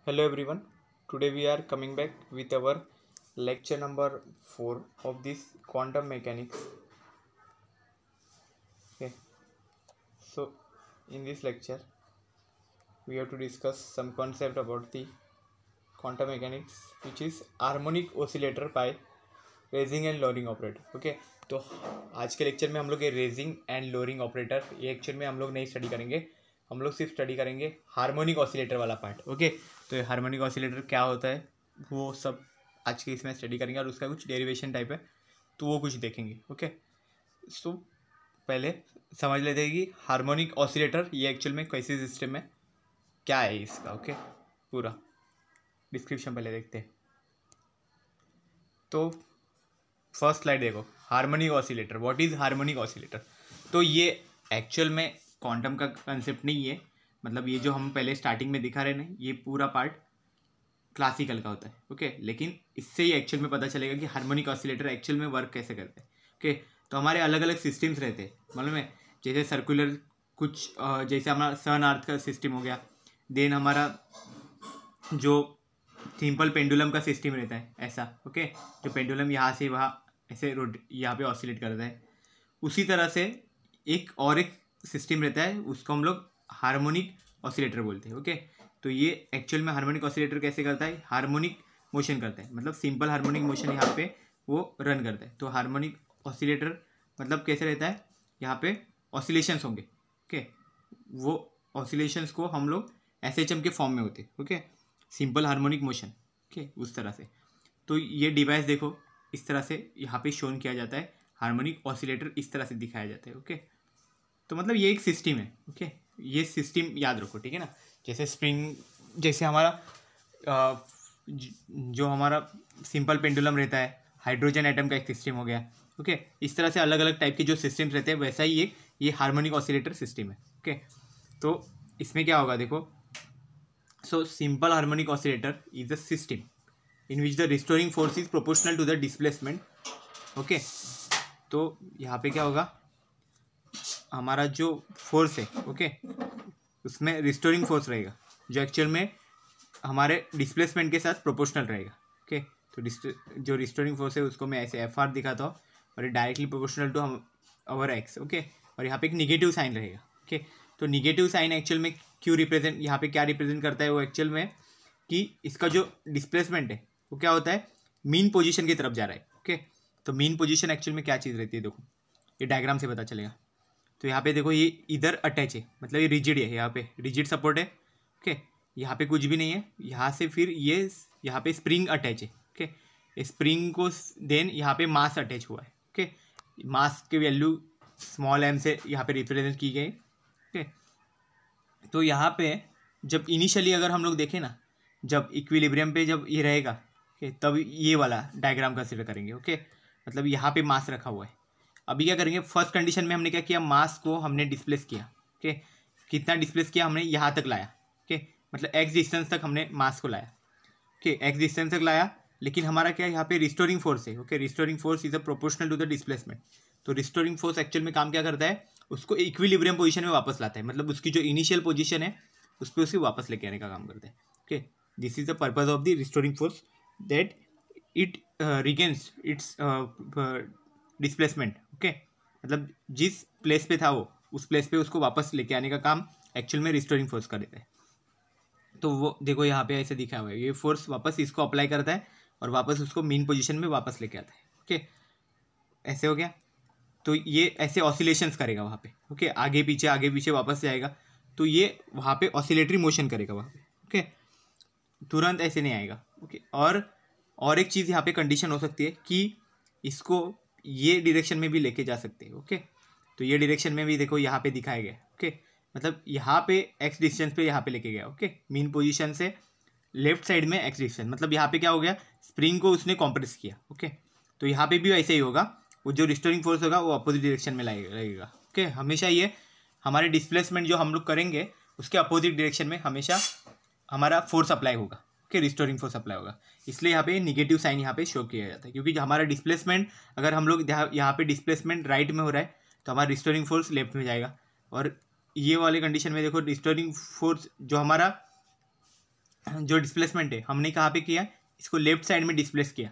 Hello everyone. Today we are coming back with our lecture number 4 of this quantum mechanics. Okay. So in this lecture we have to discuss some concept about the quantum mechanics which is harmonic oscillator by raising and lowering operator. Okay. तो आज के lecture में हम लोग ये raising and lowering operator ये actual में हम लोग नहीं स्टडी करेंगे. हम लोग सिर्फ स्टडी करेंगे हार्मोनिक ऑसिलेटर वाला पार्ट. ओके. तो ये हार्मोनिक ऑसिलेटर क्या होता है वो सब आज के इसमें स्टडी करेंगे और उसका कुछ डेरिवेशन टाइप है तो वो कुछ देखेंगे. ओके. सो पहले समझ लेते हैं कि हार्मोनिक ऑसिलेटर ये एक्चुअल में कैसे सिस्टम है, क्या है इसका. ओके. पूरा डिस्क्रिप्शन पहले देखते हैं. तो फर्स्ट स्लाइड देखो, harmonic oscillator. What is harmonic oscillator? तो ये एक्चुअल में क्वांटम का कंसेप्ट नहीं है. मतलब ये जो हम पहले स्टार्टिंग में दिखा रहे हैं ना, ये पूरा पार्ट क्लासिकल का होता है. ओके. लेकिन इससे ही एक्चुअल में पता चलेगा कि हार्मोनिक ऑसिलेटर एक्चुअल में वर्क कैसे करता है. ओके. तो हमारे अलग अलग सिस्टम्स रहते हैं मालूम है. जैसे सर्कुलर कुछ जैसे हमारा सन अर्थ का सिस्टम हो गया. देन हमारा जो सिंपल पेंडुलम का सिस्टम रहता है ऐसा. ओके. जो पेंडुलम यहाँ से वहाँ ऐसे यहाँ पे ऑसिलेट करता है. उसी तरह से एक सिस्टम रहता है, उसको हम लोग हार्मोनिक ऑसिलेटर बोलते हैं. ओके. तो ये एक्चुअल में हार्मोनिक ऑसिलेटर कैसे करता है, हार्मोनिक मोशन करता है. मतलब सिंपल हार्मोनिक मोशन यहाँ पे वो रन करता है. तो हार्मोनिक ऑसिलेटर मतलब कैसे रहता है, यहाँ पे ऑसिलेशंस होंगे. ओके. वो ऑसिलेशंस को हम लोग SHM के फॉर्म में होते हैं. Okay. Simple harmonic motion. Okay. उस तरह से. तो ये डिवाइस देखो इस तरह से यहाँ पे शोन किया जाता है. हार्मोनिक ऑसिलेटर इस तरह से दिखाया जाता है. ओके. तो मतलब ये एक सिस्टम है. ओके. ये सिस्टम याद रखो, ठीक है ना. जैसे स्प्रिंग, जैसे हमारा जो हमारा सिंपल पेंडुलम रहता है, हाइड्रोजन एटम का एक सिस्टम हो गया. ओके. इस तरह से अलग अलग टाइप के जो सिस्टम्स रहते हैं वैसा ही ये हार्मोनिक ऑसिलेटर सिस्टम है. ओके. तो इसमें क्या होगा देखो. So simple harmonic oscillator is a system in which the restoring force is proportional to the displacement. Okay. तो यहाँ पे क्या होगा, हमारा जो फोर्स है ओके उसमें रिस्टोरिंग फोर्स रहेगा जो एक्चुअल में हमारे डिस्प्लेसमेंट के साथ प्रोपोर्शनल रहेगा. ओके. तो जो रिस्टोरिंग फोर्स है उसको मैं ऐसे FR दिखाता हूँ और ये directly proportional to our x. Okay. और यहाँ पे एक निगेटिव साइन रहेगा. ओके. तो निगेटिव साइन एक्चुअल में क्यों रिप्रेजेंट, यहाँ पे क्या रिप्रेजेंट करता है वो एक्चुअल में कि इसका जो डिस्प्लेसमेंट है वो क्या होता है, मीन पोजीशन की तरफ जा रहा है. ओके. तो मीन पोजीशन एक्चुअल में क्या चीज़ रहती है देखो, ये डायग्राम से पता चलेगा. तो यहाँ पे देखो ये इधर अटैच है, मतलब ये रिजिड है, यहाँ पे रिजिड सपोर्ट है. ओके. यहाँ पे कुछ भी नहीं है. यहाँ से फिर ये यहाँ पे स्प्रिंग अटैच है. ओके. स्प्रिंग को देन यहाँ पे मास अटैच हुआ है. ओके. मास की वैल्यू स्मॉल m से यहाँ पे रिप्रेजेंट की गई. ओके. तो यहाँ पे जब इनिशियली अगर हम लोग देखें ना, जब इक्विलिब्रियम पे जब ये रहेगा ओके तब ये वाला डायग्राम कंसिडर करेंगे. ओके. मतलब यहाँ पे मास रखा हुआ है. अभी क्या करेंगे, फर्स्ट कंडीशन में हमने क्या किया, मास को हमने डिस्प्लेस किया. ओके. कितना डिस्प्लेस किया, हमने यहाँ तक लाया. ओके. मतलब x डिस्टेंस तक हमने मास को लाया. ओके. x डिस्टेंस तक लाया. लेकिन हमारा क्या यहाँ पे रिस्टोरिंग फोर्स है. Okay. Restoring force is a proportional to the displacement. तो रिस्टोरिंग फोर्स एक्चुअल में काम क्या करता है, उसको इक्विलिब्रियम पोजीशन में वापस लाता है. मतलब उसकी जो इनिशियल पोजीशन है उस पर उसे वापस लेके आने का काम करता है. Okay. This is the purpose of the restoring force, that it regains its displacement. Okay. मतलब जिस प्लेस पे था वो उस प्लेस पे उसको वापस लेके आने का काम एक्चुअल में रिस्टोरिंग फोर्स कर देता है. तो वो देखो यहाँ पे ऐसे दिखा हुआ है, ये फोर्स वापस इसको अप्लाई करता है और वापस उसको मीन पोजीशन में वापस लेके आता है. ओके. ऐसे हो गया. तो ये ऐसे ऑसिलेशंस करेगा वहाँ पे. ओके. आगे पीछे वापस जाएगा. तो ये वहाँ पे ऑसिलेटरी मोशन करेगा वहाँ पे. ओके. तुरंत ऐसे नहीं आएगा. ओके. और एक चीज़ यहाँ पे कंडीशन हो सकती है कि इसको ये डायरेक्शन में भी लेके जा सकते हैं. ओके. तो ये डायरेक्शन में भी देखो यहाँ पे दिखाया गया. ओके. मतलब यहाँ पे x डिस्टेंस पे यहाँ पे लेके गया. ओके. मीन पोजीशन से लेफ्ट साइड में x डिस्टेंस, मतलब यहाँ पे क्या हो गया, स्प्रिंग को उसने कॉम्प्रेस किया. ओके. तो यहाँ पे भी वैसे ही होगा, वो जो रिस्टोरिंग फोर्स होगा वो अपोजिट डायरेक्शन में लगेगा. ओके. हमेशा ये हमारे डिस्प्लेसमेंट जो हम लोग करेंगे उसके अपोजिट डायरेक्शन में हमेशा हमारा फोर्स अप्लाई होगा. ओके. रिस्टोरिंग फोर्स अप्लाई होगा. इसलिए यहाँ पे नेगेटिव साइन यहाँ पे शो किया जाता है, क्योंकि हमारा डिस्प्लेसमेंट, अगर हम लोग यहाँ पे डिस्प्लेसमेंट राइट में हो रहा है तो हमारा रिस्टोरिंग फोर्स लेफ्ट में जाएगा. और ये वाले कंडीशन में देखो रिस्टोरिंग फोर्स जो हमारा जो डिस्प्लेसमेंट है हमने कहाँ पे किया, इसको लेफ्ट साइड में डिस्प्लेस किया,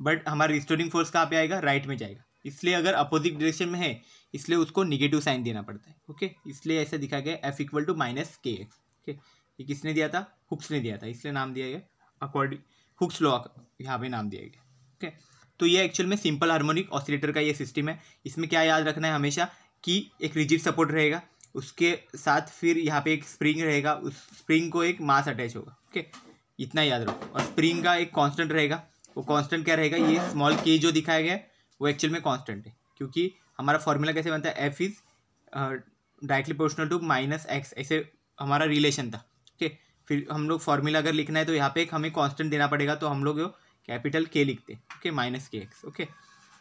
बट हमारा रिस्टोरिंग फोर्स कहाँ पे आएगा, राइट में जाएगा। इसलिए अगर अपोजिट डायरेक्शन में है इसलिए उसको निगेटिव साइन देना पड़ता है। ओके, इसलिए ऐसा दिखा गया एफ इक्वल टू माइनस के एक्स। ओके, ये किसने दिया था, हुक्स ने दिया था, इसलिए नाम दिया गया अकॉर्डिंग हुक्स लॉ, यहाँ पे नाम दिया गया। ओके, तो ये एक्चुअल में सिंपल हार्मोनिक ऑसिलेटर का ये सिस्टम है। इसमें क्या याद रखना है हमेशा कि एक रिजिड सपोर्ट रहेगा, उसके साथ फिर यहाँ पे एक स्प्रिंग रहेगा, उस स्प्रिंग को एक मास अटैच होगा। ओके, इतना याद रखो। और स्प्रिंग का एक कांस्टेंट रहेगा, वो कांस्टेंट क्या रहेगा, ये स्मॉल के जो दिखाया गया है वो एक्चुअल में कांस्टेंट है, क्योंकि हमारा फॉर्मूला कैसे बनता है, F is directly proportional to minus X, ऐसे हमारा रिलेशन था। ओके, फिर हम लोग फॉर्मूला अगर लिखना है तो यहाँ पे एक हमें कांस्टेंट देना पड़ेगा, तो हम लोग कैपिटल के लिखते हैं। ओके, माइनस के एक्स। ओके,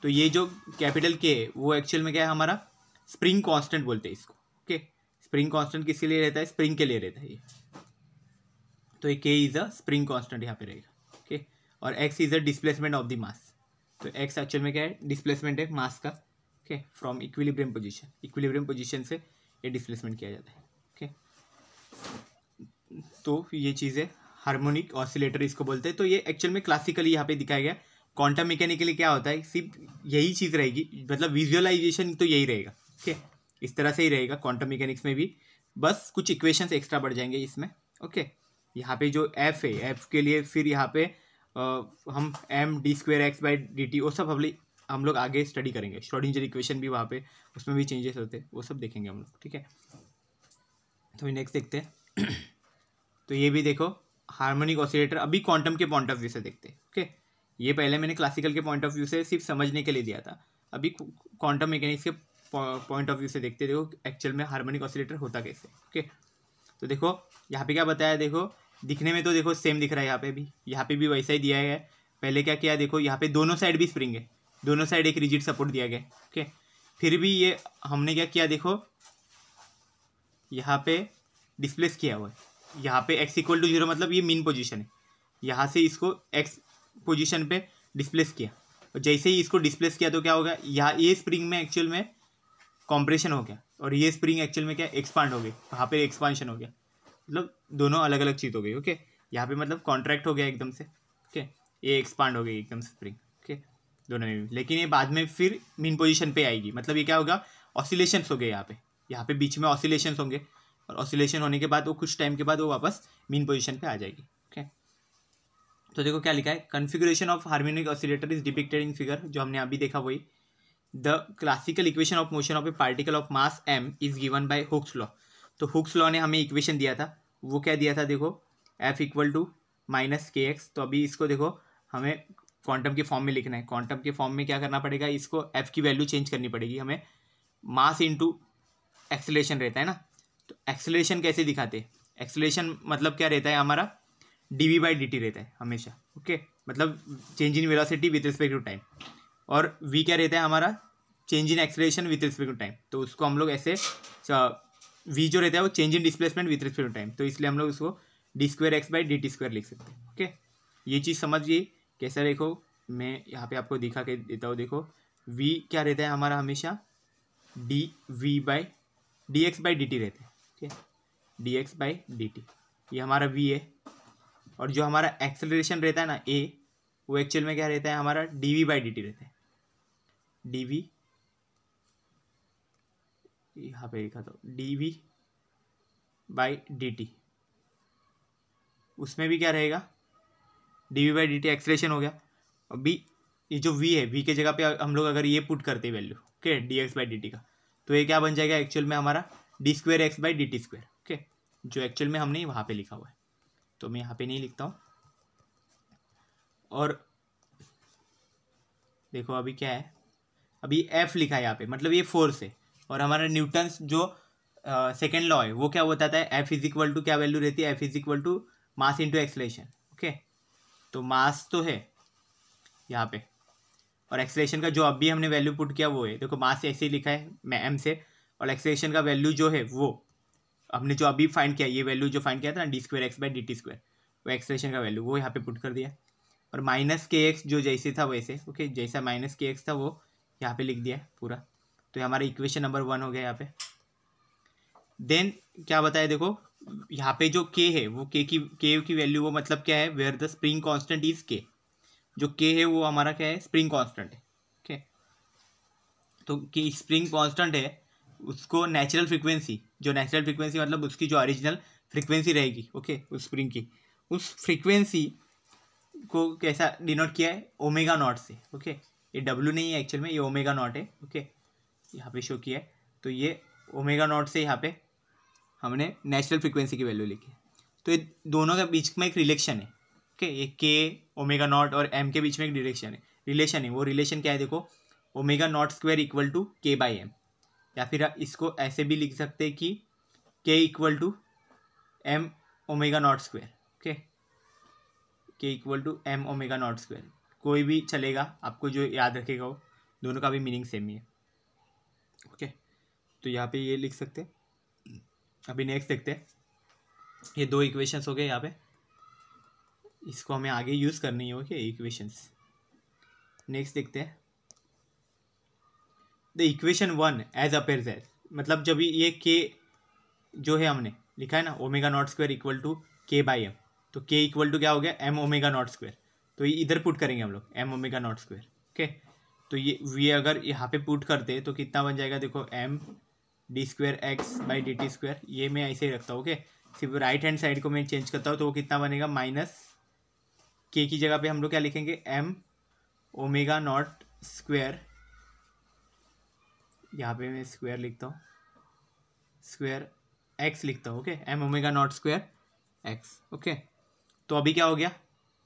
तो ये जो कैपिटल के है वो एक्चुअल में क्या है, हमारा स्प्रिंग कांस्टेंट बोलते हैं इसको। ओके, स्प्रिंग कांस्टेंट किसके लिए रहता है, स्प्रिंग के लिए रहता है ये, तो ये के इज अ स्प्रिंग कांस्टेंट यहाँ पे रहेगा। ओके, और x is a displacement of the mass, तो एक्स एक्चुअल में क्या है, डिस्प्लेसमेंट है मास का। Okay, from equilibrium position, equilibrium position से ये डिस्प्लेसमेंट किया जाता है। ओके, तो ये चीज़ें हार्मोनिक ऑसिलेटर इसको बोलते हैं। तो ये एक्चुअल में क्लासिकली यहाँ पे दिखाया गया। क्वांटम मैकेनिकली क्या होता है, सिर्फ यही चीज़ रहेगी, मतलब विजुअलाइजेशन तो यही रहेगा। ओके, इस तरह से ही रहेगा क्वांटम मैकेनिक्स में भी, बस कुछ इक्वेशंस एक्स्ट्रा बढ़ जाएंगे इसमें। ओके, यहाँ पे जो एफ है, एफ के लिए फिर यहाँ पे हम M D square X by D T वो सब हम लोग आगे स्टडी करेंगे। श्रोडिंगर इक्वेशन भी वहाँ पे उसमें भी चेंजेस होते हैं, वो सब देखेंगे हम लोग। ठीक है, तो नेक्स्ट देखते हैं। तो ये भी देखो हार्मोनिक ऑसिलेटर, अभी क्वांटम के पॉइंट ऑफ व्यू से देखते हैं। ओके, ये पहले मैंने क्लासिकल के पॉइंट ऑफ व्यू से सिर्फ समझने के लिए दिया था, अभी क्वांटम मैकेनिक्स के पॉइंट ऑफ व्यू से देखते देखो एक्चुअल में हार्मोनिक ऑसिलेटर होता कैसे। ओके, तो देखो यहाँ पे क्या बताया, देखो दिखने में तो देखो सेम दिख रहा है, यहाँ पे भी वैसा ही दिया है। पहले क्या किया, देखो यहाँ पे दोनों साइड भी स्प्रिंग है, दोनों साइड एक रिजिड सपोर्ट दिया गया। ओके, फिर भी ये हमने क्या किया, देखो यहाँ पे डिस्प्लेस किया हुआ है, यहाँ पे x इक्वल टू 0 मतलब ये मीन पोजीशन है, यहाँ से इसको x पोजीशन पे डिस्प्लेस किया, और जैसे ही इसको डिस्प्लेस किया तो क्या होगा, यहाँ ये स्प्रिंग में एक्चुअल में कॉम्प्रेशन हो गया, और ये स्प्रिंग एक्चुअल में क्या एक्सपांड हो गई, वहाँ पे एक्सपांशन हो गया, मतलब दोनों अलग अलग चीज़ हो गई। ओके, यहाँ पे मतलब कॉन्ट्रैक्ट हो गया एकदम से। ओके, ये एक्सपांड हो गई एकदम से स्प्रिंग। ओके, दोनों में भी, लेकिन ये बाद में फिर मीन पोजीशन पे आएगी, मतलब ये क्या होगा, ऑसिलेशंस हो गए यहाँ पे बीच में ऑसिलेशंस होंगे, और ऑसिलेशन होने के बाद वो कुछ टाइम के बाद वो वापस मीन पोजीशन पे आ जाएगी। ओके, तो देखो क्या लिखा है, configuration of harmonic oscillator is depicted in figure, जो हमने अभी देखा वही। The classical equation of motion of a particle of mass m is given by Hooke's law. तो हुक्स लॉ ने हमें इक्वेशन दिया था, वो क्या दिया था, देखो f इक्वल टू माइनस के एक्स। तो अभी इसको देखो हमें क्वांटम के फॉर्म में लिखना है, क्वांटम के फॉर्म में क्या करना पड़ेगा, इसको f की वैल्यू चेंज करनी पड़ेगी हमें, मास इंटू एक्सेलरेशन रहता है ना। तो एक्सेलरेशन कैसे दिखाते हैं, एक्सेलरेशन मतलब क्या रहता है हमारा, डी बाई डी टी रहता है हमेशा। ओके, मतलब change in velocity with respect to time, और v क्या रहता है हमारा, change in acceleration with respect to time. तो उसको हम लोग ऐसे v जो रहता है वो change in displacement with respect to time, तो इसलिए हम लोग उसको D square X by D T square लिख सकते हैं। ओके, ये चीज़ समझिए कैसा, देखो मैं यहाँ पे आपको दिखा के देता हूँ। देखो v क्या रहता है हमारा हमेशा, D V by D x by D T रहता है। Okay, D x by D T, ये हमारा v है, और जो हमारा एक्सेलरेशन रहता है ना a, वो एक्चुअल में क्या रहता है हमारा, D V by D T रहता है, डी वी, यहाँ पे लिखा तो D V by D T, उसमें भी क्या रहेगा, D V by D T acceleration हो गया। अभी ये जो v है, v के जगह पे हम लोग अगर ये पुट करते value, okay, D x by D T का, तो ये क्या बन जाएगा एक्चुअल में हमारा D square X by D T square. Okay, जो एक्चुअल में हमने वहाँ पे लिखा हुआ है, तो मैं यहाँ पे नहीं लिखता हूँ। और देखो अभी क्या है, अभी f लिखा है यहाँ पे, मतलब ये फोर्स है, और हमारा न्यूटन्स जो सेकेंड लॉ है वो क्या बताता है, f इज इक्वल टू क्या वैल्यू रहती है, f is equal to mass into acceleration. Okay, तो मास तो है यहाँ पे, और एक्सेलरेशन का जो अभी हमने वैल्यू पुट किया वो है, देखो मास ऐसे ही लिखा है मैं m से, और एक्सेलरेशन का वैल्यू जो है वो हमने जो अभी फाइंड किया, ये वैल्यू जो फाइंड किया था ना, D square X by D T square, वो एक्सेलरेशन का वैल्यू वो यहाँ पे पुट कर दिया, और माइनस के एक्स जो जैसे था वैसे, ओके, जैसा माइनस के एक्स था वो यहाँ पे लिख दिया पूरा। तो हमारा इक्वेशन नंबर 1 हो गया यहाँ पे। देन क्या बताया, देखो यहाँ पे जो के है वो के की वैल्यू वो मतलब क्या है, where the spring constant is K. जो के है वो हमारा क्या है, स्प्रिंग कांस्टेंट है। ओके, तो कि स्प्रिंग कांस्टेंट है उसको नेचुरल फ्रीक्वेंसी, जो नेचुरल फ्रीक्वेंसी मतलब उसकी जो ओरिजिनल फ्रीक्वेंसी रहेगी, ओके, उस स्प्रिंग की, उस फ्रीक्वेंसी को कैसा डिनोट किया है, ओमेगा नॉट से। ओके, ये डब्ल्यू नहीं है एक्चुअल में, ये ओमेगा नॉट है। ओके, यहाँ पे शो किया है, तो ये ओमेगा नॉट से यहाँ पे हमने नेचुरल फ्रीक्वेंसी की वैल्यू लिखी है। तो ये दोनों के बीच में एक रिलेशन है। ओके, ये के ओमेगा नॉट और एम के बीच में एक रिलेशन है। वो रिलेशन क्या है, देखो, omega not square equal to K by M, या फिर इसको ऐसे भी लिख सकते हैं कि K equal to m omega not square. Okay, K equal to m omega not square, कोई भी चलेगा, आपको जो याद रखेगा वो, दोनों का भी मीनिंग सेम ही है। ओके, तो यहाँ पे ये लिख सकते हैं। अभी नेक्स्ट देखते हैं, ये दो इक्वेशंस हो गए यहाँ पे, इसको हमें आगे यूज़ करनी है। ओके, इक्वेशंस नेक्स्ट देखते हैं। The equation 1 as appears as, मतलब जब ये के जो है हमने लिखा है ना, omega not square equal to K by M, तो के इक्वल टू क्या हो गया, एम ओमेगा नॉट स्क्वायर। तो ये इधर पुट करेंगे हम लोग, M omega not square. Okay, तो ये अगर यहाँ पे पुट करते तो कितना बन जाएगा, देखो, M D square X by D T square. ये मैं ऐसे ही रखता हूँ। ओके, सिर्फ राइट हैंड साइड को मैं चेंज करता हूँ, तो वो कितना बनेगा, माइनस के की जगह पे हम लोग क्या लिखेंगे, एम ओमेगा नॉट स्क्वायर, यहाँ पे मैं स्क्वायर लिखता हूँ, स्क्वायर एक्स लिखता हूँ। Okay, M omega not square X. Okay, तो अभी क्या हो गया,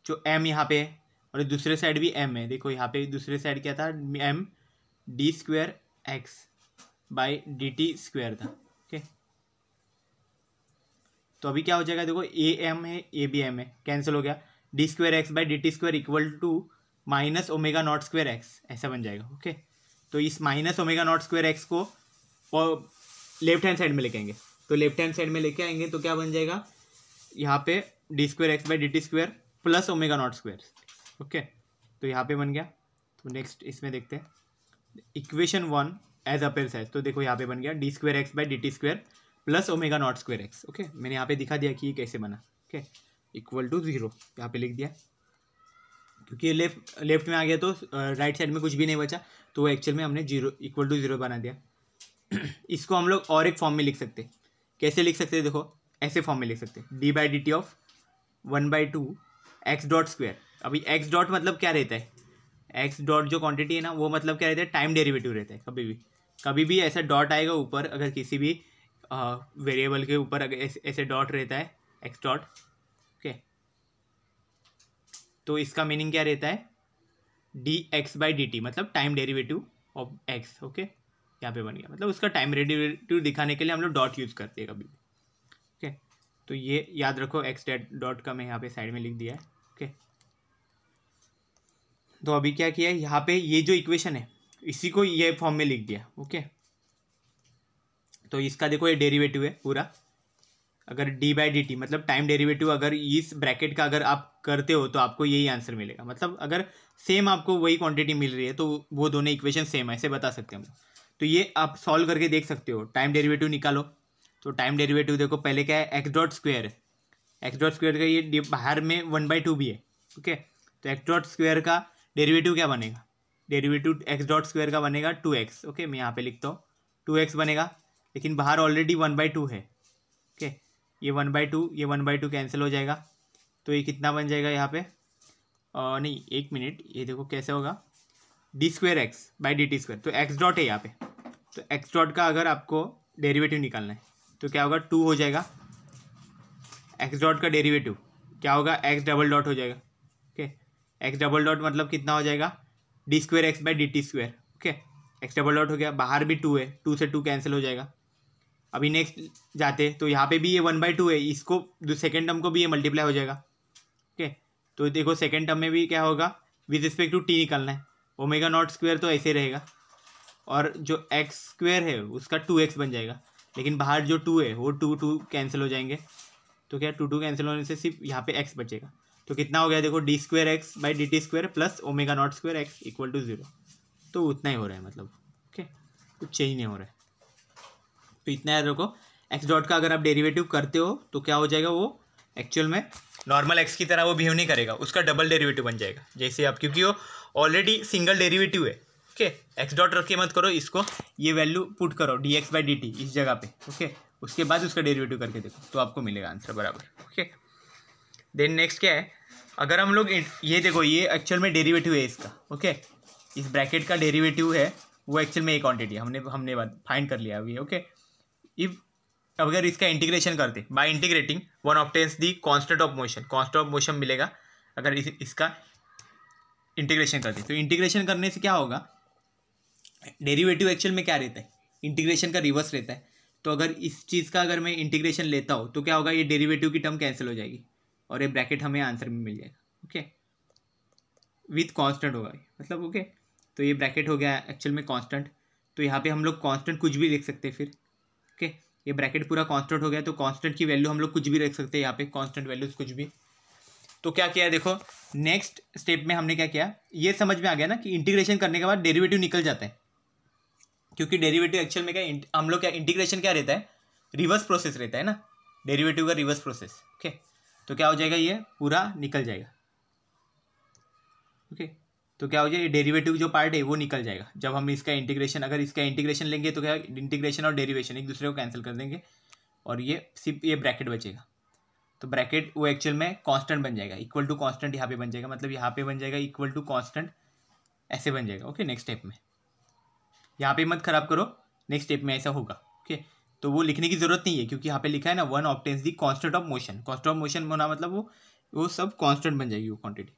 जो एम यहाँ पे है और दूसरे साइड भी एम है, देखो यहाँ पे दूसरे साइड क्या था, M D square X by D T square था। ओके, तो अभी क्या हो जाएगा, देखो, ए एम है, ए बी एम है, कैंसिल हो गया, D square X by D T square equal to minus omega not square X, ऐसा बन जाएगा। ओके, तो इस minus omega not square X को और लेफ्ट हैंड साइड में लेके आएंगे, तो लेफ्ट हैंड साइड में लेके आएंगे तो क्या बन जाएगा, यहाँ पे D square X by D T square plus omega not square. Okay, तो यहाँ पे बन गया। तो नेक्स्ट इसमें देखते हैं, इक्वेशन 1 एज अपेयर्स एज, तो देखो यहाँ पे बन गया D square X by D T square plus omega not square X. Okay, मैंने यहाँ पे दिखा दिया कि ये कैसे बना। ओके, इक्वल टू 0 यहाँ पे लिख दिया, क्योंकि ये लेफ्ट में आ गया तो राइट साइड में कुछ भी नहीं बचा, तो वो एक्चुअल में हमने 0 इक्वल टू 0 बना दिया। इसको हम लोग और एक फॉर्म में लिख सकते हैं। कैसे लिख सकते हैं, देखो, ऐसे फॉर्म में लिख सकते हैं, D by D T of 1/2 x dot square. अभी एक्स डॉट मतलब क्या रहता है, एक्स डॉट जो क्वांटिटी है ना, वो मतलब क्या रहता है, टाइम डेरिवेटिव रहता है। कभी भी ऐसा डॉट आएगा ऊपर, अगर किसी भी वेरिएबल के ऊपर अगर ऐसे डॉट रहता है, एक्स डॉट। ओके, तो इसका मीनिंग क्या रहता है, d x by D t, मतलब time derivative of x. Okay, यहाँ पे बन गया, मतलब उसका टाइम डेरिवेटिव दिखाने के लिए हम लोग डॉट यूज़ करते हैं कभी भी। ओके, तो ये याद रखो, एक्स डॉट का मैं यहाँ पे साइड में लिख दिया है। ओके, तो अभी क्या किया है, यहाँ पे ये जो इक्वेशन है इसी को ये फॉर्म में लिख दिया। ओके, तो इसका देखो ये डेरिवेटिव है पूरा, अगर डी बाई डी टी मतलब टाइम डेरिवेटिव अगर इस ब्रैकेट का अगर आप करते हो तो आपको यही आंसर मिलेगा। मतलब अगर सेम आपको वही क्वांटिटी मिल रही है तो वो दोनों इक्वेशन सेम है, ऐसे बता सकते हैं हम। तो ये आप सॉल्व करके देख सकते हो, टाइम डेरिवेटिव निकालो। तो टाइम डेरिवेटिव देखो, पहले क्या है, एक्स डॉट स्क्वायर है, एक्स डॉट स्क्वायर का ये बाहर में 1/2 भी है। ओके, तो एक्स डॉट स्क्वायर का डेरिवेटिव क्या बनेगा, डेरिवेटिव एक्स डॉट स्क्वायर का बनेगा 2x। ओके, मैं यहाँ पे लिखता हूँ 2x बनेगा, लेकिन बाहर ऑलरेडी 1/2 है। ओके, ये 1/2 ये 1/2 कैंसिल हो जाएगा, तो ये कितना बन जाएगा यहाँ पे, नहीं, एक मिनट, ये देखो कैसे होगा, D square X by D T square, तो एक्स डॉट है यहाँ पे, तो एक्स डॉट का अगर आपको डेरिवेटिव निकालना है तो क्या होगा, 2 हो जाएगा, एक्स डॉट का डेरिवेटिव क्या होगा, एक्स डबल डॉट हो जाएगा। ओके, एक्स डबल डॉट मतलब कितना हो जाएगा, D square X by D T square. Okay, x double dot हो गया, बाहर भी 2 है, 2 से 2 कैंसिल हो जाएगा। अभी नेक्स्ट जाते, तो यहाँ पे भी ये 1/2 है, इसको सेकेंड टर्म को भी ये मल्टीप्लाई हो जाएगा। ओके, तो देखो सेकेंड टर्म में भी क्या होगा, विद रिस्पेक्ट टू टी निकालना है, ओमेगा नॉट स्क्वायर तो ऐसे रहेगा, और जो एक्स स्क्वायर है उसका 2x बन जाएगा, लेकिन बाहर जो 2 है वो 2 कैंसिल हो जाएंगे, तो क्या 2 कैंसिल होने से सिर्फ यहाँ पे x बचेगा। तो कितना हो गया, देखो, D square X by D T square plus omega not square X equal to 0, तो उतना ही हो रहा है, मतलब। ओके, कुछ चेंज नहीं हो रहा है, तो इतना याद रखो, एक्स डॉट का अगर आप डेरिवेटिव करते हो तो क्या हो जाएगा, वो एक्चुअल में नॉर्मल एक्स की तरह वो बिहेव नहीं करेगा, उसका डबल डेरिवेटिव बन जाएगा। जैसे आप, क्योंकि वो ऑलरेडी सिंगल डेरिवेटिव है, ओके। एक्स डॉट रख के मत करो इसको, ये वैल्यू पुट करो dx/dt इस जगह पे, ओके। उसके बाद उसका डेरिवेटिव करके देखो तो आपको मिलेगा आंसर बराबर, ओके। देन नेक्स्ट क्या है, अगर हम लोग ये देखो, ये एक्चुअल में डेरिवेटिव है इसका, ओके। इस ब्रैकेट का डेरिवेटिव है वो एक्चुअल में एक क्वांटिटी हमने फाइंड कर लिया अभी, ओके। इफ अगर इसका इंटीग्रेशन करते, by integrating one obtains the constant of motion, constant of motion मिलेगा अगर इसका इंटीग्रेशन करते। तो इंटीग्रेशन करने से क्या होगा, डेरिवेटिव एक्चुअल में क्या रहता है, इंटीग्रेशन का रिवर्स रहता है। तो अगर इस चीज़ का अगर मैं इंटीग्रेशन लेता हूँ तो क्या होगा, ये डेरिवेटिव की टर्म कैंसिल हो जाएगी और ये ब्रैकेट हमें आंसर में मिल जाएगा, ओके। विथ कांस्टेंट होगा मतलब, ओके। तो ये ब्रैकेट हो गया एक्चुअल में कांस्टेंट, तो यहाँ पे हम लोग कांस्टेंट कुछ भी लिख सकते हैं फिर, ओके। ये ब्रैकेट पूरा कांस्टेंट हो गया तो कांस्टेंट की वैल्यू हम लोग कुछ भी रख सकते हैं यहाँ पे, कांस्टेंट वैल्यूज कुछ भी। तो क्या किया देखो, नेक्स्ट स्टेप में हमने क्या किया, ये समझ में आ गया ना कि इंटीग्रेशन करने के बाद डेरिवेटिव निकल जाता है, क्योंकि डेरिवेटिव एक्चुअल में क्या, हम लोग क्या इंटीग्रेशन क्या रहता है, रिवर्स प्रोसेस रहता है ना, डेरिवेटिव का रिवर्स प्रोसेस, ओके। तो क्या हो जाएगा, ये पूरा निकल जाएगा, ओके। तो क्या हो जाएगा, ये डेरिवेटिव जो पार्ट है वो निकल जाएगा जब हम इसका इंटीग्रेशन, अगर इसका इंटीग्रेशन लेंगे तो क्या, इंटीग्रेशन और डेरिवेशन एक दूसरे को कैंसिल कर देंगे और ये सिर्फ ये ब्रैकेट बचेगा। तो ब्रैकेट वो एक्चुअल में कांस्टेंट बन जाएगा, इक्वल टू कांस्टेंट यहाँ पे बन जाएगा, मतलब यहाँ पे बन जाएगा इक्वल टू कांस्टेंट, ऐसे बन जाएगा, ओके। नेक्स्ट स्टेप में यहाँ पे मत खराब करो, नेक्स्ट स्टेप में ऐसा होगा, ओके। तो वो लिखने की जरूरत नहीं है क्योंकि यहाँ पे लिखा है ना, one obtains the constant of motion, constant of motion होना मतलब वो सब कांस्टेंट बन जाएगी वो क्वांटिटी।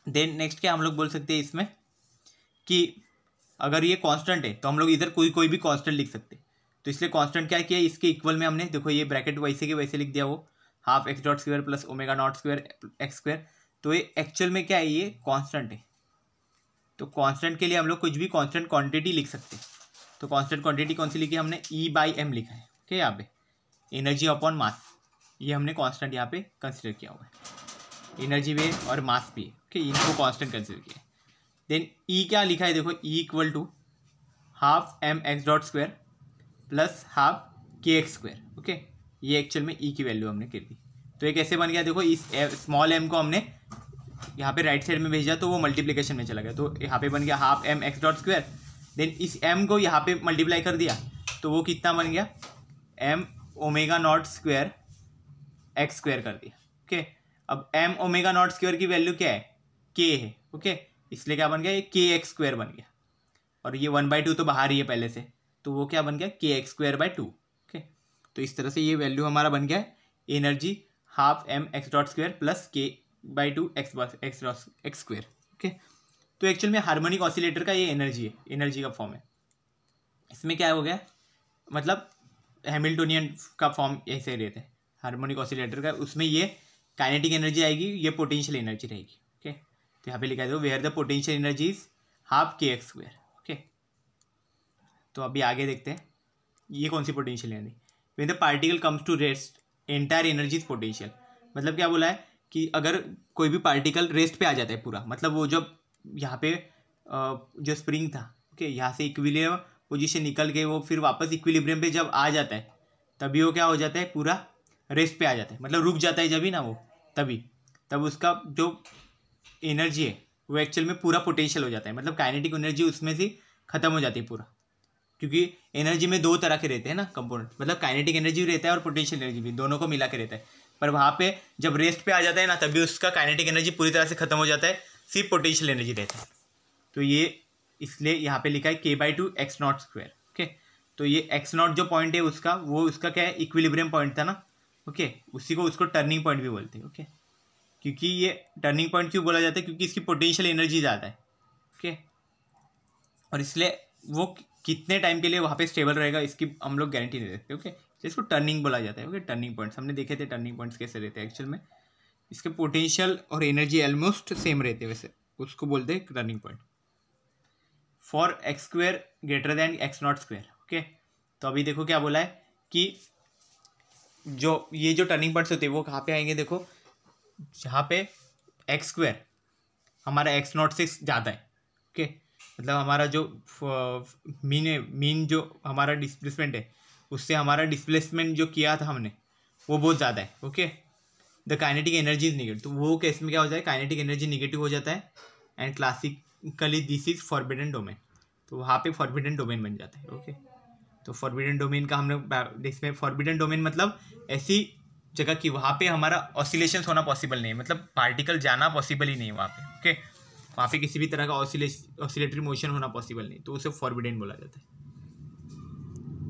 देन नेक्स्ट क्या हम लोग बोल सकते हैं इसमें कि अगर ये कांस्टेंट है तो हम लोग इधर कोई भी कांस्टेंट लिख सकते हैं। तो इसलिए कांस्टेंट क्या किया, इसके इक्वल में हमने देखो ये ब्रैकेट वैसे के वैसे लिख दिया, वो half x dot square plus omega not square x square. तो ये एक्चुअल में क्या है, ये कांस्टेंट है। तो कांस्टेंट के लिए हम लोग कुछ भी कांस्टेंट क्वांटिटी लिख सकते हैं। तो कांस्टेंट क्वांटिटी कौन सी लिखी है हमने, E/m लिखा है, ओके। यहाँ पे एनर्जी अपॉन मास, ये हमने कांस्टेंट यहाँ पे कंसिडर किया हुआ है, एनर्जी भी और मास भी, ओके। इनको कांस्टेंट कंसिडर किया। देन E क्या लिखा है देखो, E equal to half M X dot square plus half K x square, okay. ये एक्चुअल में E की वैल्यू हमने कर दी। तो ये कैसे बन गया देखो, इस स्मॉल m को हमने यहाँ पे राइट साइड में भेजा तो वो मल्टीप्लिकेशन में चला गया, तो यहाँ पे बन गया half M X dot square. Then इस m को यहाँ पे मल्टीप्लाई कर दिया तो वो कितना बन गया, m omega naught square x square कर दिया, ओके। अब m ओमेगा नॉट स्क्वायर की वैल्यू क्या है, k है, ओके। इसलिए क्या बन गया, ये के एक्स स्क्वायर बन गया, और ये 1/2 तो बाहर ही है पहले से, तो वो क्या बन गया, के एक्स स्क्वायर बाई 2, ओके। तो इस तरह से ये वैल्यू हमारा बन गया energy half M X dot square plus k/2 X square, okay. तो एक्चुअल में हार्मोनिक ऑसिलेटर का ये एनर्जी है, एनर्जी का फॉर्म है। इसमें क्या हो गया, मतलब हैमिल्टोनियन का फॉर्म ऐसे रहता है हार्मोनिक ऑसिलेटर का, उसमें ये काइनेटिक एनर्जी आएगी, ये पोटेंशियल एनर्जी रहेगी, ओके। तो यहाँ पे लिखा है where the potential energy is half K x square, okay. तो अभी आगे देखते हैं ये कौन सी potential energy, when the particle comes to rest entire energy is potential. मतलब क्या बोला है कि अगर कोई भी पार्टिकल रेस्ट पे आ जाता है पूरा, मतलब वो जब यहाँ पे जो स्प्रिंग था, ओके, यहाँ से इक्विलिब्रियम पोजीशन निकल के वो फिर वापस इक्विलिब्रियम पे जब आ जाता है तभी वो क्या हो जाता है, पूरा रेस्ट पे आ जाता है, मतलब रुक जाता है जब ही ना वो, तब उसका जो एनर्जी है वो एक्चुअल में पूरा पोटेंशियल हो जाता है, मतलब काइनेटिक एनर्जी उसमें से खत्म हो जाती है पूरा। क्योंकि एनर्जी में दो तरह के रहते हैं ना कंपोनेंट, मतलब काइनेटिक एनर्जी भी रहता है और पोटेंशियल एनर्जी भी, दोनों को मिला के रहता है। पर वहाँ पे जब रेस्ट पे आ जाता है ना तभी उसका काइनेटिक एनर्जी पूरी तरह से खत्म हो जाता है, सिर्फ पोटेंशियल एनर्जी रहता है। तो ये इसलिए यहाँ पे लिखा है k/2 x not square, okay. तो ये एक्स नॉट जो पॉइंट है उसका, वो उसका क्या है, इक्विलिब्रियम पॉइंट था ना, ओके। उसको टर्निंग पॉइंट भी बोलते हैं, ओके। क्योंकि ये टर्निंग पॉइंट क्यों बोला जाता है, क्योंकि इसकी पोटेंशियल एनर्जी ज़्यादा है, ओके। और इसलिए वो कितने टाइम के लिए वहाँ पे स्टेबल रहेगा इसकी हम लोग गारंटी नहीं देते, ओके। इसको टर्निंग बोला जाता है, ओके। टर्निंग पॉइंट्स हमने देखे थे, टर्निंग पॉइंट्स कैसे रहते हैं एक्चुअल में, इसके पोटेंशियल और एनर्जी ऑलमोस्ट सेम रहते हैं, वैसे उसको बोलते हैं turning point. For x square greater than x not square, okay. तो अभी देखो क्या बोला है कि ये जो टर्निंग पॉइंट्स होते हैं वो कहाँ पे आएंगे, देखो जहाँ पे एक्स स्क्वायर हमारा एक्स नॉट से ज़्यादा है, ओके। मतलब हमारा जो मीन जो हमारा डिस्प्लेसमेंट है उससे हमारा डिस्प्लेसमेंट जो किया था हमने वो बहुत ज़्यादा है। Okay, the kinetic energy is negative, तो वो केस में क्या हो जाए, काइनेटिक एनर्जी निगेटिव हो जाता है and classically this is forbidden domain, तो वहाँ पे फॉरबिडन डोमेन बन जाता है। ओके, तो फॉरबिडन डोमेन का हमने इसमें फॉरबिडन डोमेन मतलब ऐसी जगह कि वहाँ पे हमारा ऑसिलेशंस होना पॉसिबल नहीं है, मतलब पार्टिकल जाना पॉसिबल ही नहीं है वहाँ पे। ओके, वहाँ पे किसी भी तरह का ऑसिलेटरी मोशन होना पॉसिबल नहीं, तो उसे फॉरबिडन बोला जाता है।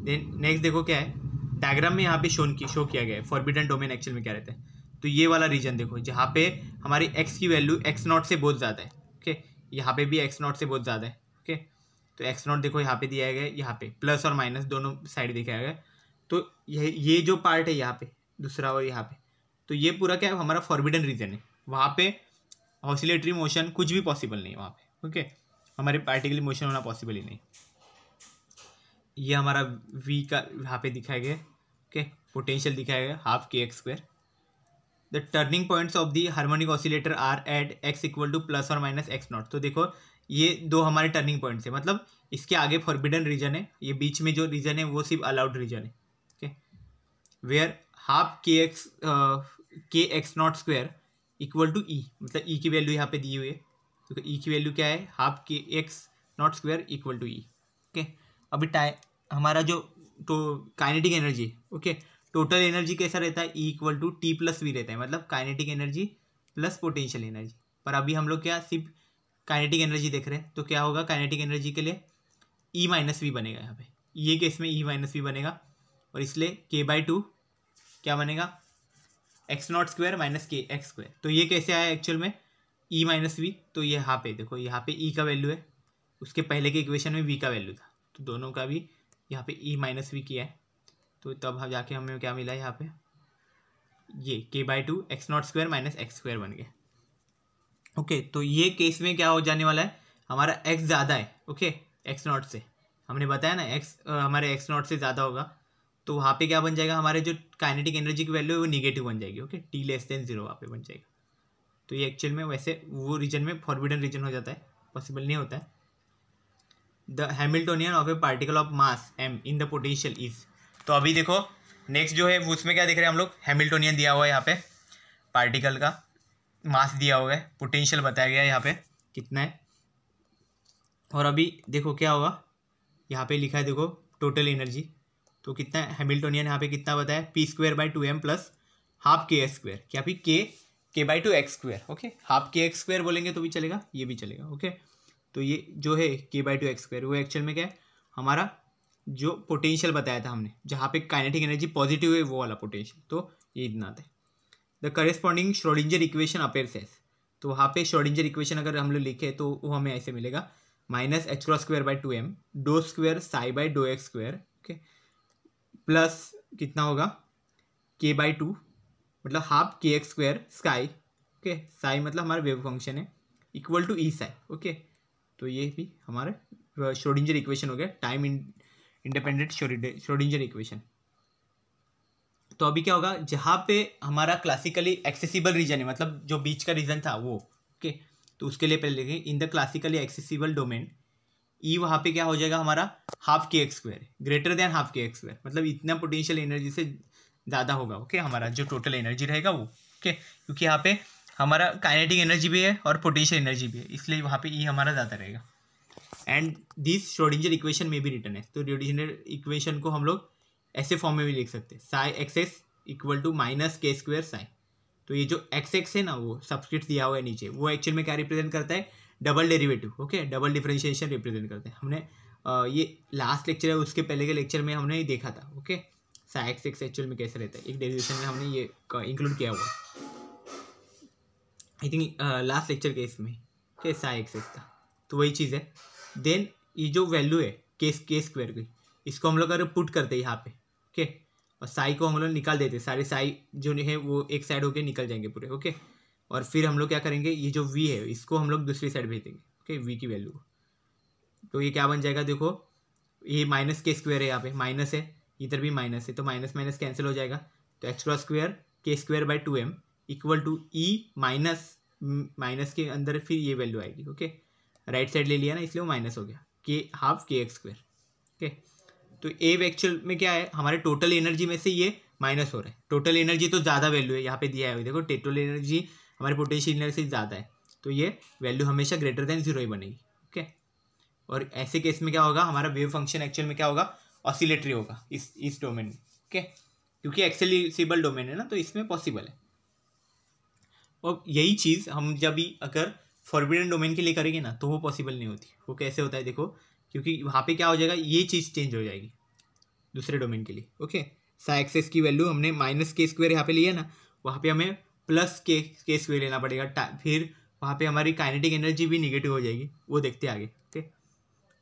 देन नेक्स्ट देखो क्या है, डायग्राम में यहाँ पे शो किया गया है फॉरबिडन डोमेन एक्चुअल में क्या रहता है। तो ये वाला रीजन देखो जहाँ पे हमारी एक्स की वैल्यू एक्स नॉट से बहुत ज़्यादा है। ओके, यहाँ पे भी एक्स नॉट से बहुत ज़्यादा है। ओके, तो एक्स नॉट देखो यहाँ पे दिया गया है, यहाँ पे प्लस और माइनस दोनों साइड दिखाया गया है। तो ये जो पार्ट है यहाँ पे दूसरा और यहाँ पे, तो ये पूरा क्या है हमारा फॉरबिडन रीजन है, वहाँ पे ऑसिलेटरी मोशन कुछ भी पॉसिबल नहीं है वहाँ पे। ओके, हमारे पार्टिकल मोशन होना पॉसिबल ही नहीं। ये हमारा वी का यहाँ पे दिखाया गया है। ओके, पोटेंशियल दिखाया गया half K x square. The turning points of the harmonic oscillator are at X equal to plus और माइनस एक्स नॉट। तो देखो ये दो हमारे टर्निंग पॉइंट्स है, मतलब इसके आगे फॉरबिडन रीजन है, ये बीच में जो रीजन है वो सिर्फ अलाउड रीजन है। Okay, where half K x not square equal to E, मतलब ई की वैल्यू यहाँ पे दी हुई है, तो ई की वैल्यू क्या है, half K x not square equal to E. Okay, अभी हमारा जो तो kinetic energy, okay, total energy कैसा रहता है, E equal to T plus V रहता है, मतलब kinetic energy plus potential energy. पर अभी हम लोग क्या सिर्फ काइनेटिक एनर्जी देख रहे हैं, तो क्या होगा काइनेटिक एनर्जी के लिए ई माइनस वी बनेगा यहाँ पे, ये केस में ई माइनस वी बनेगा, और इसलिए के बाई टू क्या बनेगा, एक्स नॉट स्क्वायर माइनस के एक्स स्क्वायर। तो ये कैसे आया एक्चुअल में ई माइनस वी, तो ये यहाँ पे देखो यहाँ पे ई का वैल्यू है, उसके पहले के इक्वेशन में वी का वैल्यू था, तो दोनों का भी यहाँ पे ई माइनस वी किया है, तो तब हम जाके हमें क्या मिला यहाँ पे, ये के by two x not square minus x square बन गया। ओके, तो ये केस में क्या हो जाने वाला है, हमारा एक्स ज़्यादा है। ओके, एक्स नॉट से हमने बताया ना एक्स हमारे एक्स नॉट से ज़्यादा होगा, तो वहाँ पे क्या बन जाएगा, हमारे जो काइनेटिक एनर्जी की वैल्यू है वो निगेटिव बन जाएगी। Okay, T less than zero वहाँ पे बन जाएगा। तो ये एक्चुअल में वैसे वो रीजन में फॉरबिडन रीजन हो जाता है, पॉसिबल नहीं होता है। The Hamiltonian of a particle of mass M in the potential is. तो अभी देखो नेक्स्ट जो है उसमें क्या देख रहे हैं हम लोग, हैमिल्टोनियन दिया हुआ है यहाँ पे, पार्टिकल का मास दिया हुआ है, पोटेंशियल बताया गया है यहाँ पे कितना है, और अभी देखो क्या होगा, यहाँ पे लिखा है देखो टोटल एनर्जी, तो कितना है हैमिल्टोनियन यहाँ पे कितना बताया, P square by two M plus half K x square, क्या भी K by two X square. Okay, half K x square बोलेंगे तो भी चलेगा, ये भी चलेगा। ओके, तो ये जो है के बाई टू एक्स स्क्वायर वो एक्चुअल में क्या है, हमारा जो पोटेंशियल बताया था हमने, जहाँ पे काइनेटिक एनर्जी पॉजिटिव है वो वाला पोटेंशियल, तो ये इतना आता है। The corresponding Schrodinger equation appears as, तो वहाँ पे श्रोडिंजर इक्वेशन अगर हम लोग लिखे तो वो हमें ऐसे मिलेगा, minus H cross square by two M डो स्क्वायर साई बाई डो एक्स स्क्वायर, ओके, प्लस कितना होगा के बाई टू, मतलब half K x square psi, okay, psi मतलब हमारा वेव फंक्शन है, equal to E psi. Okay, तो ये भी हमारा श्रोडिंजर इक्वेशन हो गया, टाइम इंडिपेंडेंट श्रोडिंजर इक्वेशन। तो अभी क्या होगा, जहाँ पे हमारा क्लासिकली एक्सेसिबल रीजन है, मतलब जो बीच का रीजन था वो, ओके, तो उसके लिए पहले देखें in the classically accessible domain E, वहाँ पे क्या हो जाएगा हमारा half K x square greater than half K x square, मतलब इतना पोटेंशियल एनर्जी से ज़्यादा होगा। ओके, हमारा जो टोटल एनर्जी रहेगा वो, ओके, क्योंकि यहाँ पे हमारा काइनेटिक एनर्जी भी है और पोटेंशियल एनर्जी भी है, इसलिए वहाँ पे ई हमारा ज़्यादा रहेगा। एंड दिस श्रोडिंजर इक्वेशन में भी रिटर्न है, तो श्रोडिंजर इक्वेशन को हम लोग ऐसे फॉर्म में भी लिख सकते हैं, psi X X equal to minus K square psi. तो ये जो एक्स एक्स है ना, वो सब्सक्रिप्ट दिया हुआ है नीचे, वो एक्चुअल में क्या रिप्रेजेंट करता है, double derivative. Okay, double differentiation represent करते हैं। हमने ये लास्ट लेक्चर है उसके पहले के लेक्चर में हमने ये देखा था। Okay, Sai X x actual में कैसे रहता है, एक डेरिवेशन में हमने ये इंक्लूड किया हुआ, आई थिंक लास्ट लेक्चर के इसमें, ओके, साई एक्स एक्स का, तो वही चीज़ है। देन ये जो वैल्यू है के स्क्वायर की, इसको हम लोग अगर पुट करते हैं यहाँ पे, ओके, और साई को हम लोग निकाल देते हैं, सारे साई जो है वो एक साइड होके निकल जाएंगे पूरे। ओके, और फिर हम लोग क्या करेंगे, ये जो वी है इसको हम लोग दूसरी साइड भेज देंगे। ओके, वी की वैल्यू, तो ये क्या बन जाएगा, देखो ये माइनस के स्क्वायर है, यहाँ पे माइनस है, इधर भी माइनस है, तो माइनस माइनस कैंसिल हो जाएगा, तो X cross square K square by two M equal to E minus के अंदर फिर ये वैल्यू आएगी। ओके, राइट साइड ले लिया ना, इसलिए वो माइनस हो गया, के half K x square. Okay, तो ए एक्चुअल में क्या है, हमारे टोटल एनर्जी में से ये माइनस हो रहा है। टोटल एनर्जी तो ज़्यादा वैल्यू है यहाँ पे दिया है, देखो टोटल एनर्जी हमारे पोटेंशियल एनर्जी से ज़्यादा है, तो ये वैल्यू हमेशा ग्रेटर देन जीरो ही बनेगी। ओके, और ऐसे केस में क्या होगा, हमारा वेव फंक्शन एक्चुअल में क्या होगा, ऑसिलेटरी होगा इस डोमेन में। ओके, क्योंकि एक्सेसिबल डोमेन है ना, तो इसमें पॉसिबल है। और यही चीज़ हम जब भी अगर फॉरबिडन डोमेन के लिए करेंगे ना, तो वो पॉसिबल नहीं होती। वो कैसे होता है देखो, क्योंकि वहाँ पे क्या हो जाएगा, ये चीज़ चेंज हो जाएगी दूसरे डोमेन के लिए। ओके, साई एक्सेस की वैल्यू हमने माइनस के स्क्वायर यहाँ पे लिया ना, वहाँ पे हमें प्लस के स्क्वायर लेना पड़ेगा, फिर वहाँ पे हमारी काइनेटिक एनर्जी भी निगेटिव हो जाएगी, वो देखते हैं आगे। ओके,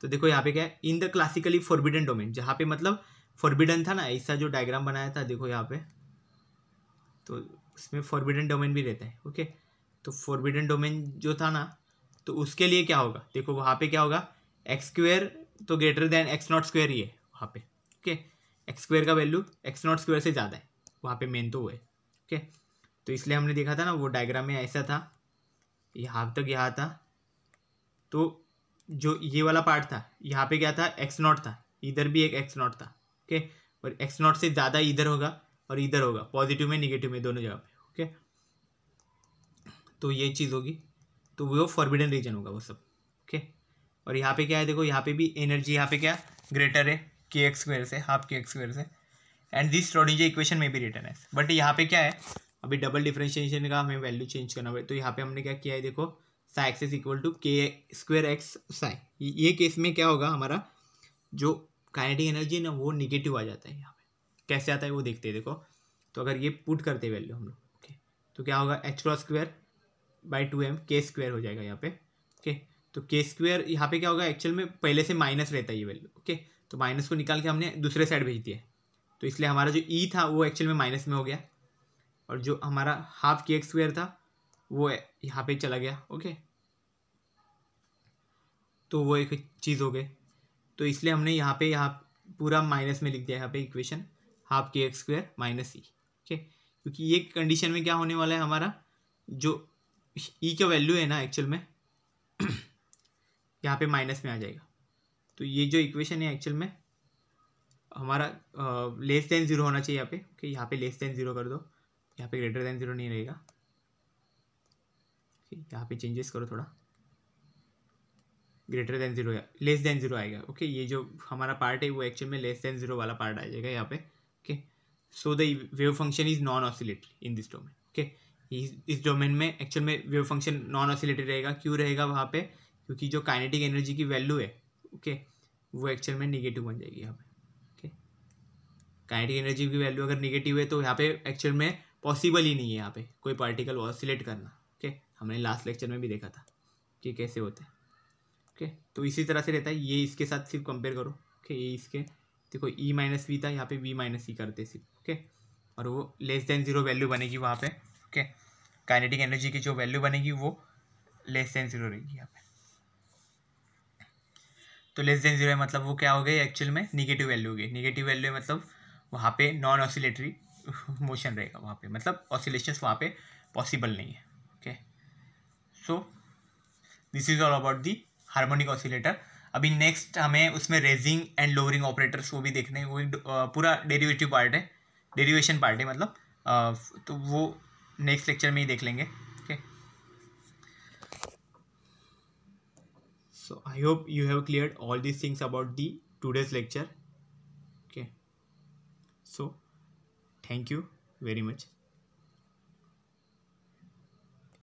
तो देखो यहाँ पे क्या है, इन द क्लासिकली फॉरबिडन डोमेन, जहाँ पे मतलब फॉरबिडन था ना, ऐसा जो डायग्राम बनाया था देखो यहाँ पे, तो उसमें फॉरबिडन डोमेन भी रहता है। ओके, तो फॉरबिडन डोमेन जो था ना, तो उसके लिए क्या होगा, देखो वहाँ पे क्या होगा, एक्स स्क्वायर तो greater than x not square ही है वहाँ पे। ओके, एक्स स्क्वायर का वैल्यू एक्स नॉट स्क्वायर से ज़्यादा है वहाँ पे, मेन तो वो है। ओके, तो इसलिए हमने देखा था ना, वो डायग्राम में ऐसा था, यहाँ तक यहाँ था, तो जो ये वाला पार्ट था यहाँ पे क्या था, एक्स नॉट था, इधर भी एक एक्स नॉट था। ओके, और एक्स नॉट से ज़्यादा इधर होगा और इधर होगा, पॉजिटिव में निगेटिव में दोनों जगह पे। ओके, तो ये चीज़ होगी, तो वो फॉरबिडन रीजन होगा वो सब। ओके, और यहाँ पे क्या है देखो, यहाँ पे भी एनर्जी यहाँ पे क्या ग्रेटर है के एक्स स्क्वायर से, हाफ के एक्स स्क्वायर से, एंड दिस श्रोडिंगर इक्वेशन में भी रिटर्न है। बट यहाँ पे क्या है, अभी डबल डिफरेंशिएशन का हमें वैल्यू चेंज करना है, तो यहाँ पे हमने क्या किया है देखो, psi X is equal to K square X psi. ये केस में क्या होगा, हमारा जो काइनेटिक एनर्जी है ना, वो निगेटिव आ जाता है। यहाँ पे कैसे आता है वो देखते हैं। देखो, तो अगर ये पुट करते हैं वैल्यू हम लोग, ओके, तो क्या होगा, H cross square by 2m के स्क्वायर हो जाएगा यहाँ पे। ओके, तो के स्क्वायर यहाँ पे क्या होगा, एक्चुअल में पहले से माइनस रहता है ये वैल्यू। ओके, तो माइनस को निकाल के हमने दूसरे साइड भेज दिया, तो इसलिए हमारा जो ई था वो एक्चुअल में माइनस में हो गया, और जो हमारा हाफ के एक्स स्क्वायर था वो यहाँ पे चला गया। ओके, तो वो एक चीज़ हो गई, तो इसलिए हमने यहाँ पूरा माइनस में लिख दिया यहाँ पे equation, half K x square minus ई। ओके, क्योंकि ये कंडीशन में क्या होने वाला है, हमारा जो ई का वैल्यू है ना एक्चुअल में यहाँ पे माइनस में आ जाएगा, तो ये जो इक्वेशन है एक्चुअल में हमारा लेस देन जीरो होना चाहिए यहाँ पे। ओके, यहाँ पे लेस देन जीरो कर दो, यहाँ पे ग्रेटर देन जीरो नहीं रहेगा। यहाँ पे चेंजेस करो थोड़ा, ग्रेटर देन जीरो या लेस देन जीरो आएगा। ओके, ये जो हमारा पार्ट है वो एक्चुअल में लेस देन जीरो वाला पार्ट आ जाएगा यहाँ पे। Okay, so the wave function is non oscillatory in this domain. Okay, इस डोमेन में एक्चुअल में वेव फंक्शन नॉन ऑसिलेटरी रहेगा। क्यों रहेगा वहाँ पे, क्योंकि जो काइनेटिक एनर्जी की वैल्यू है, ओके, वो एक्चुअल में निगेटिव बन जाएगी यहाँ पे। ओके, काइनेटिक एनर्जी की वैल्यू अगर निगेटिव है तो यहाँ पे एक्चुअल में पॉसिबल ही नहीं है यहाँ पे कोई पार्टिकल ऑसिलेट करना। ओके, हमने लास्ट लेक्चर में भी देखा था कि कैसे होते हैं। ओके, तो इसी तरह से रहता है, ये इसके साथ सिर्फ कंपेयर करो। ओके, ये इसके देखो ई माइनस वी था, यहाँ पे वी माइनस सी करते सिर्फ। ओके, और वो लेस देन जीरो वैल्यू बनेगी वहाँ पे। ओके, काइनेटिक एनर्जी की जो वैल्यू बनेगी वो लेस देन जीरो रहेगी यहाँ पे। तो लेस देन जीरो है मतलब वो क्या हो गई, एक्चुअल में निगेटिव वैल्यू हो गई। निगेटिव वैल्यू मतलब वहाँ पे नॉन ऑसिलेटरी मोशन रहेगा वहाँ पे, मतलब ऑसिलेशंस वहाँ पे पॉसिबल नहीं है। Okay, so this is all about the harmonic oscillator. अभी नेक्स्ट हमें उसमें रेजिंग एंड लोअरिंग ऑपरेटर्स वो भी देखने, वो पूरा डेरिवेटिव पार्ट है, डेरिवेशन पार्ट है मतलब, तो वो नेक्स्ट लेक्चर में ही देख लेंगे। Okay, so I hope you have cleared all these things about the today's lecture. Okay, so thank you very much.